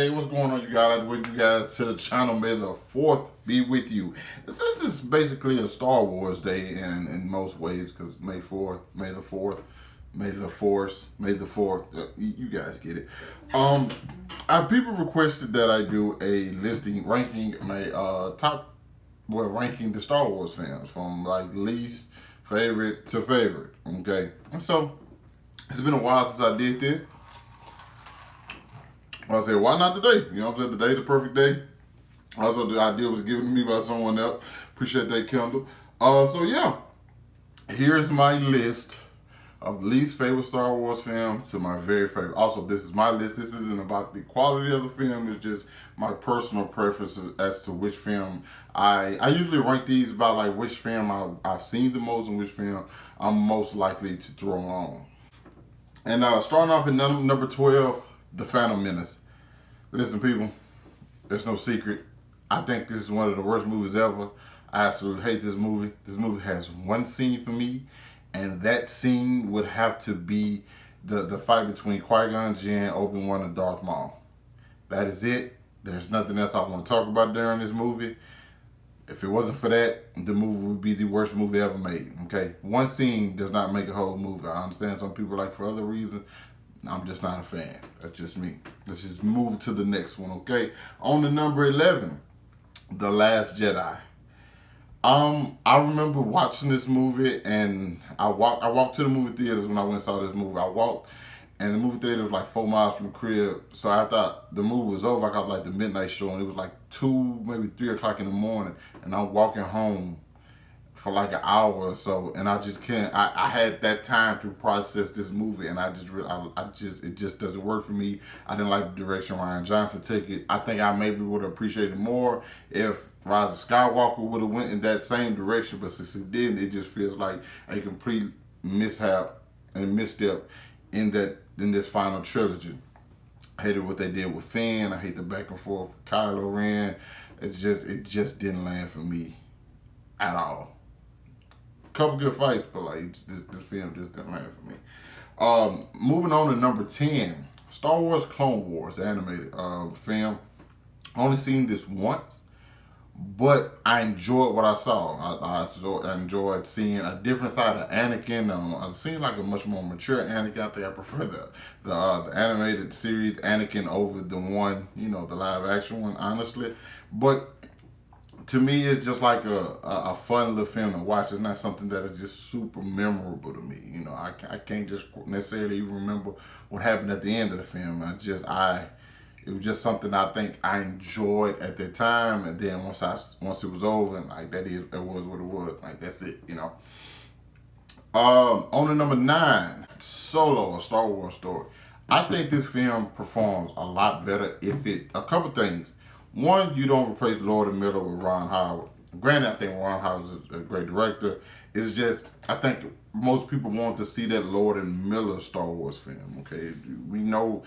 Hey, what's going on, you guys? I'd welcome you guys to the channel. May the 4th be with you. This is basically a Star Wars day in most ways, because May 4th, May the 4th, May the Force, May the 4th. You guys get it. People requested that I do a listing, ranking my ranking the Star Wars films from like least favorite to favorite. Okay, and so it's been a while since I did this. I said, why not today? You know what I'm saying? Today's the perfect day. Also, the idea was given to me by someone else. Appreciate that, Kendall. So yeah, here's my list of least favorite Star Wars film to my very favorite. Also, this is my list. This isn't about the quality of the film. It's just my personal preference as to which film I usually rank these about like which film I've seen the most and which film I'm most likely to throw on. And starting off at number 12, The Phantom Menace. Listen, people, there's no secret. I think this is one of the worst movies ever. I absolutely hate this movie. This movie has one scene for me, and that scene would have to be the fight between Qui-Gon Jinn, Obi-Wan, and Darth Maul. That is it. There's nothing else I want to talk about during this movie. If it wasn't for that, the movie would be the worst movie ever made. Okay, one scene does not make a whole movie. I understand some people like for other reasons. I'm just not a fan. That's just me. Let's just move to the next one, okay? On to number 11, The Last Jedi. I remember watching this movie, and I walked to the movie theaters when I went and saw this movie. I walked, and the movie theater was like 4 miles from the crib. So I thought the movie was over. I got like the midnight show, and it was like 2, maybe 3 o'clock in the morning, and I'm walking home for like an hour or so, and I just can't. I had that time to process this movie, and it just doesn't work for me. I didn't like the direction Rian Johnson took it. I think I maybe would have appreciated more if Rise of Skywalker would have went in that same direction, but since it didn't, it just feels like a complete mishap and misstep in this final trilogy. I hated what they did with Finn. I hate the back and forth with Kylo Ren. It just didn't land for me at all. Couple good fights, but like this film just didn't land for me. Moving on to number 10, Star Wars Clone Wars, the animated film. Only seen this once, but I enjoyed what I saw. I enjoyed seeing a different side of Anakin. I've seen like a much more mature Anakin. I think I prefer the animated series Anakin over the one, the live action one, honestly. But to me, it's just like a fun little film to watch. It's not something that is just super memorable to me. I can't just necessarily even remember what happened at the end of the film. It was just something I think I enjoyed at the time, and then once it was over, and like it was what it was. Like that's it. On to number 9, Solo, a Star Wars story. I think this film performs a lot better a couple things. One, you don't replace Lord and Miller with Ron Howard. Granted, I think Ron Howard is a great director. It's just, I think most people want to see that Lord and Miller Star Wars film, okay? We know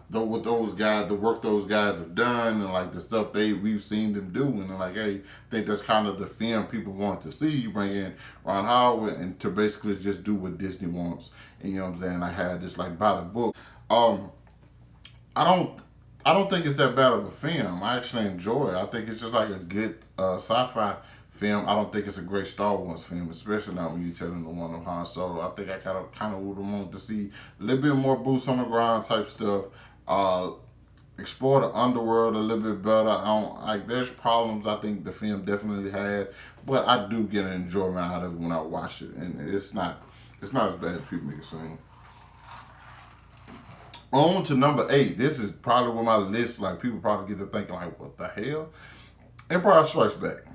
what the work those guys have done, and like the stuff we've seen them do, and like, hey, I think that's kind of the film people want to see. You bring in Ron Howard and to basically just do what Disney wants, and you know what I'm saying? I had this like by the book. I don't think it's that bad of a film. I actually enjoy it. I think it's just like a good sci-fi film. I don't think it's a great Star Wars film, especially not when you're telling the one of Han Solo. I think I kind of would have wanted to see a little bit more boots on the ground type stuff. Explore the underworld a little bit better. There's problems I think the film definitely has, but I do get an enjoyment out of it when I watch it, and it's not as bad as people make it seem. On to number 8. This is probably where my list, like people probably get to thinking like, what the hell? Empire Strikes Back.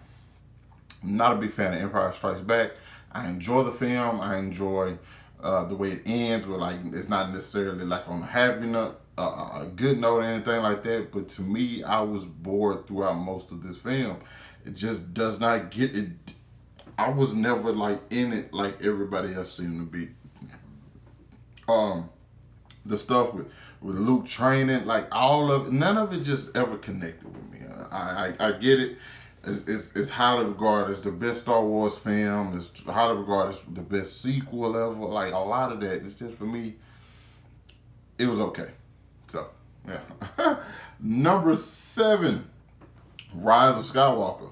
I'm not a big fan of Empire Strikes Back. I enjoy the film. I enjoy the way it ends, where like it's not necessarily like on a happy note, a good note or anything like that. But to me, I was bored throughout most of this film. It just does not get it. I was never like in it like everybody else seemed to be. The stuff with Luke training, like all of it, none of it just ever connected with me. I get it. It's highly regarded as the best Star Wars film. It's highly regarded as the best sequel ever. Like a lot of that, it's just for me, it was okay. So Yeah. Number 7, Rise of Skywalker.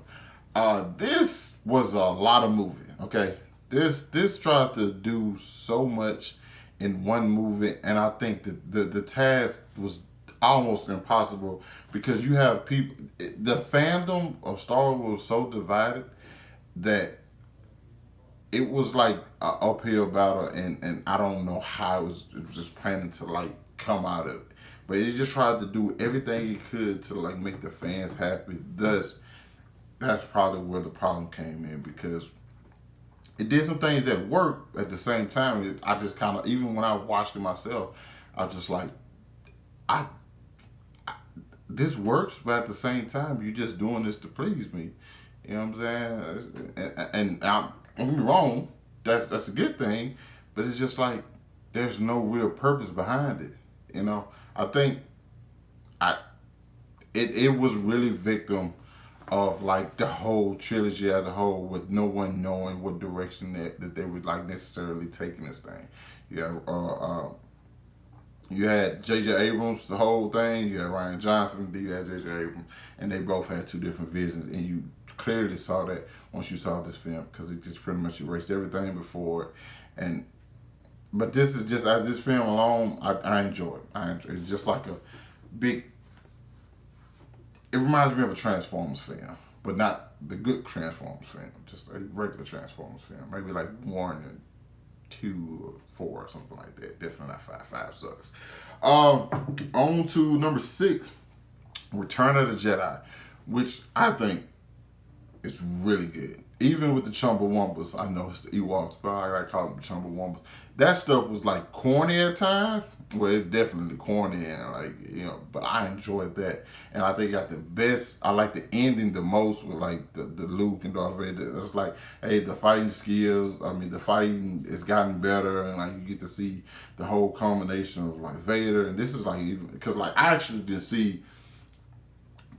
This was a lot of movie. Okay, this tried to do so much in one movie, and I think that the task was almost impossible because you have people. The fandom of Star Wars was so divided that it was like an uphill battle, and I don't know how it was just planning to like come out of it. But it just tried to do everything it could to like make the fans happy. Thus, that's probably where the problem came in because it did some things that worked at the same time. I just kind of, even when I watched it myself, I was just like, I, I this works, but at the same time, you're just doing this to please me. You know what I'm saying? And don't get me wrong, that's a good thing, but it's just like there's no real purpose behind it. You know, I think I it was really victim of like the whole trilogy as a whole, with no one knowing what direction that they would like necessarily taking this thing. Yeah, you had J.J. Abrams, the whole thing. You had Ryan Johnson. Then you had J.J. Abrams, and they both had two different visions. And you clearly saw that once you saw this film, because it just pretty much erased everything before it. And but this is just, as this film alone, I enjoy it. It's just like a big. It reminds me of a Transformers film, but not the good Transformers film. Just a regular Transformers film, maybe like 1 and 2 or 4 or something like that. Definitely not 5. 5 sucks. On to number 6, Return of the Jedi, which I think is really good. Even with the Chumbawambas, I know it's the Ewoks, but I call them Chumbawambas. That stuff was like corny at times. Well, it's definitely corny and like, you know, but I enjoyed that. And I think I got the best. I like the ending the most with like the Luke and Darth Vader. It's like, hey, the fighting skills, I mean, the fighting has gotten better, and like you get to see the whole combination of like Vader. And this is like, even because like I actually didn't see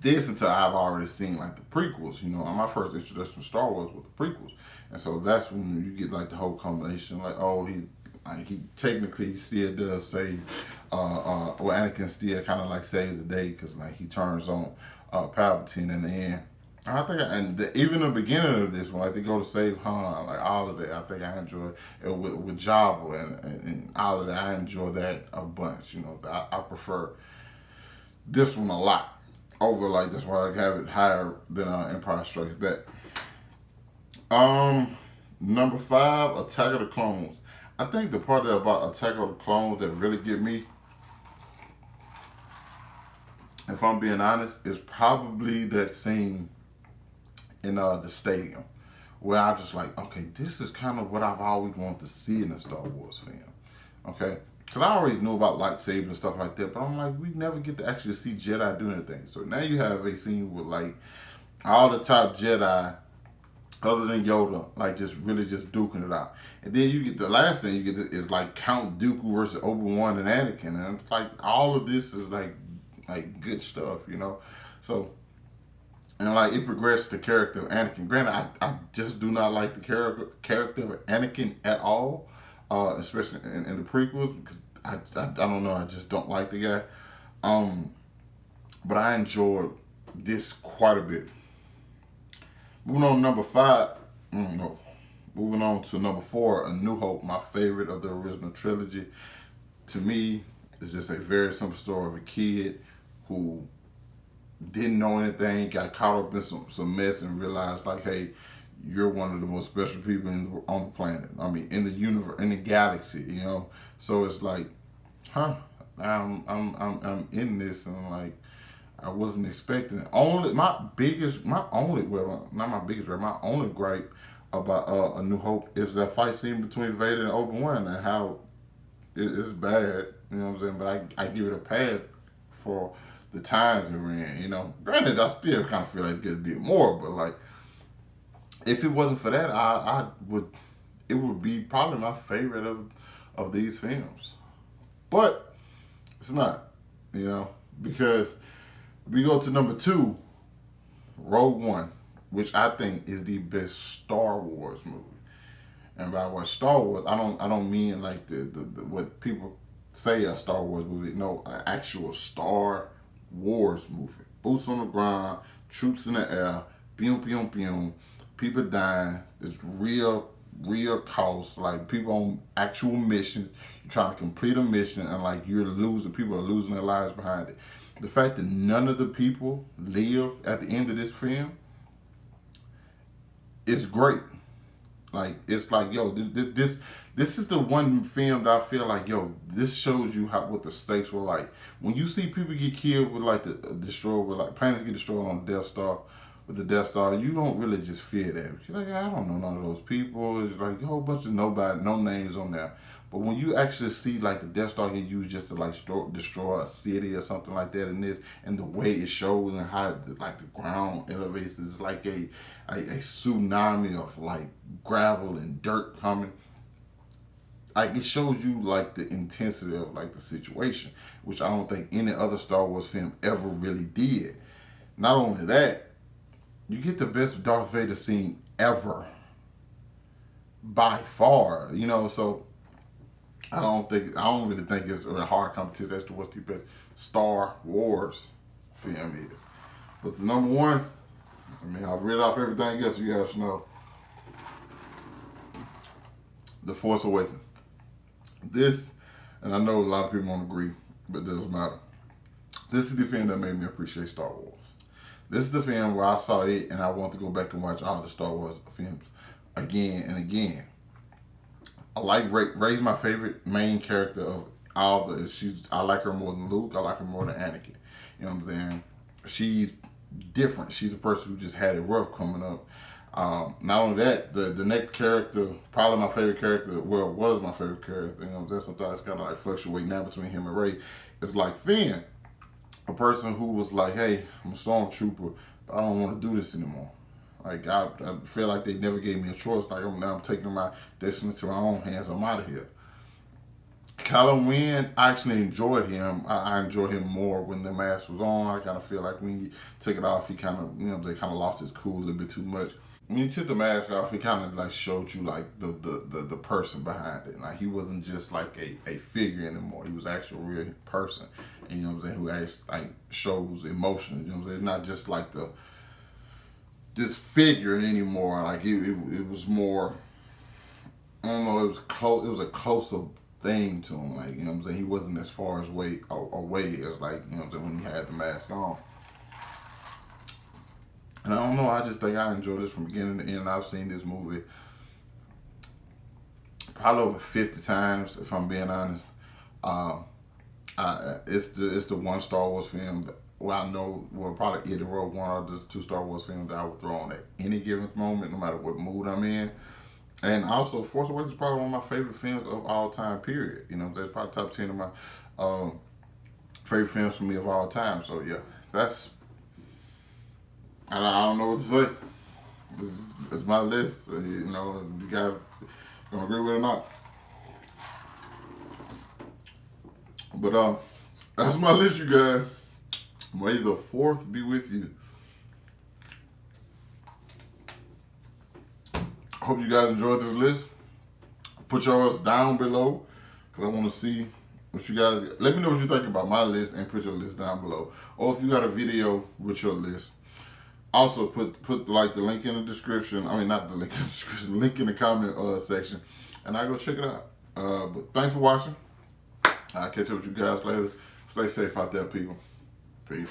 this until I've already seen like the prequels. You know, my first introduction to Star Wars was the prequels, and so that's when you get like the whole combination. Like, oh, he technically still does save. Well, Anakin still kind of like saves the day because like he turns on Palpatine in the end. I think, even the beginning of this one, like they go to save Han, like all of that. I think I enjoy it with Jabba and all of that. I enjoy that a bunch. You know, I prefer this one a lot over, like, that's why I have it higher than Empire Strikes Back. Number 5, Attack of the Clones. I think the part about Attack of the Clones that really get me, if I'm being honest, is probably that scene in the stadium where I just like, okay, this is kind of what I've always wanted to see in a Star Wars film. Okay, because I already knew about lightsabers and stuff like that, but I'm like, we never get to actually see Jedi do anything. So now you have a scene with like all the top Jedi, other than Yoda, like just really just duking it out. And then you get the last thing you get is like Count Dooku versus Obi-Wan and Anakin, and it's like all of this is like good stuff, you know. So, and like it progressed the character of Anakin. Granted, I just do not like the character of Anakin at all, especially in the prequels. Because I don't know, I just don't like the guy. But I enjoyed this quite a bit. Moving on to number 5, no. Moving on to number 4, A New Hope, my favorite of the original trilogy. To me, it's just a very simple story of a kid who didn't know anything, got caught up in some mess, and realized like, hey, you're one of the most special people on the planet. I mean, in the universe, in the galaxy, you know. So it's like, huh? I'm in this, and I'm like, I wasn't expecting it. My only gripe about A New Hope is that fight scene between Vader and Obi-Wan, and how it's bad. You know what I'm saying? But I give it a pass for the times that we're in. You know, granted, I still kind of feel like it could have did more, but like, if it wasn't for that, I would. It would be probably my favorite of these films, but it's not. You know, because we go to number 2, Rogue One, which I think is the best Star Wars movie. And by what Star Wars, I don't mean like the what people say a Star Wars movie. No, an actual Star Wars movie. Boots on the ground, troops in the air, boom, boom, boom, people dying. It's real cost. Like people on actual missions. You're trying to complete a mission, and like you're losing. People are losing their lives behind it. The fact that none of the people live at the end of this film is great. Like it's like, yo, this is the one film that I feel like, yo, this shows you what the stakes were like. When you see people get killed with like the destroyed with like planets get destroyed on the Death Star with the Death Star, you don't really just fear that. You're like, I don't know none of those people. It's like a whole bunch of nobody, no names on there. But when you actually see like the Death Star get used just to like destroy a city or something like that, and the way it shows and how like the ground elevates is like a tsunami of like gravel and dirt coming. Like it shows you like the intensity of like the situation, which I don't think any other Star Wars film ever really did. Not only that, you get the best Darth Vader scene ever by far. You know, so I don't really think it's a hard competition as to what the best Star Wars film is. But the number one, I mean, I've read off everything else you guys know. The Force Awakens. This, and I know a lot of people won't agree, but it doesn't matter. This is the film that made me appreciate Star Wars. This is the film where I saw it and I want to go back and watch all the Star Wars films again and again. I like Rey's my favorite main character of all the. I like her more than Luke. I like her more than Anakin. You know what I'm saying? She's different. She's a person who just had it rough coming up. Not only that, the next character, probably my favorite character, well, was my favorite character. You know, that's sometimes kind of like fluctuate now between him and Rey. It's like Finn, a person who was like, hey, I'm a stormtrooper, but I don't want to do this anymore. Like I feel like they never gave me a choice. Like now I'm taking my destiny to my own hands. I'm out of here. Kylo Ren, I actually enjoyed him. I enjoyed him more when the mask was on. I kind of feel like when he took it off, he kind of, they kind of lost his cool a little bit too much. When he took the mask off, he kind of like showed you like the person behind it. Like he wasn't just like a figure anymore. He was actually a real person. And, who actually like shows emotion. It's not just like this figure anymore. Like it was more, I don't know, it was close. It was a closer thing to him. Like, he wasn't as far away as like, when he had the mask on. And I don't know, I just think I enjoyed this from beginning to end. I've seen this movie probably over 50 times, if I'm being honest. It's the one Star Wars film that, well, I know, well, probably either Rogue One or the two Star Wars films that I would throw on at any given moment, no matter what mood I'm in. And also, Force Awakens is probably one of my favorite films of all time, period. That's probably top 10 of my favorite films for me of all time. So, yeah, I don't know what to say. This is my list. You guys gonna agree with it or not. But that's my list, you guys. May the 4th be with you. Hope you guys enjoyed this list. Put yours down below, because I want to see what you guys, let me know what you think about my list and put your list down below. Or if you got a video with your list. Also put like the link in the description. I mean, not the link in the description, link in the comment section, and I go check it out. But thanks for watching. I'll catch up with you guys later. Stay safe out there, people. Peace.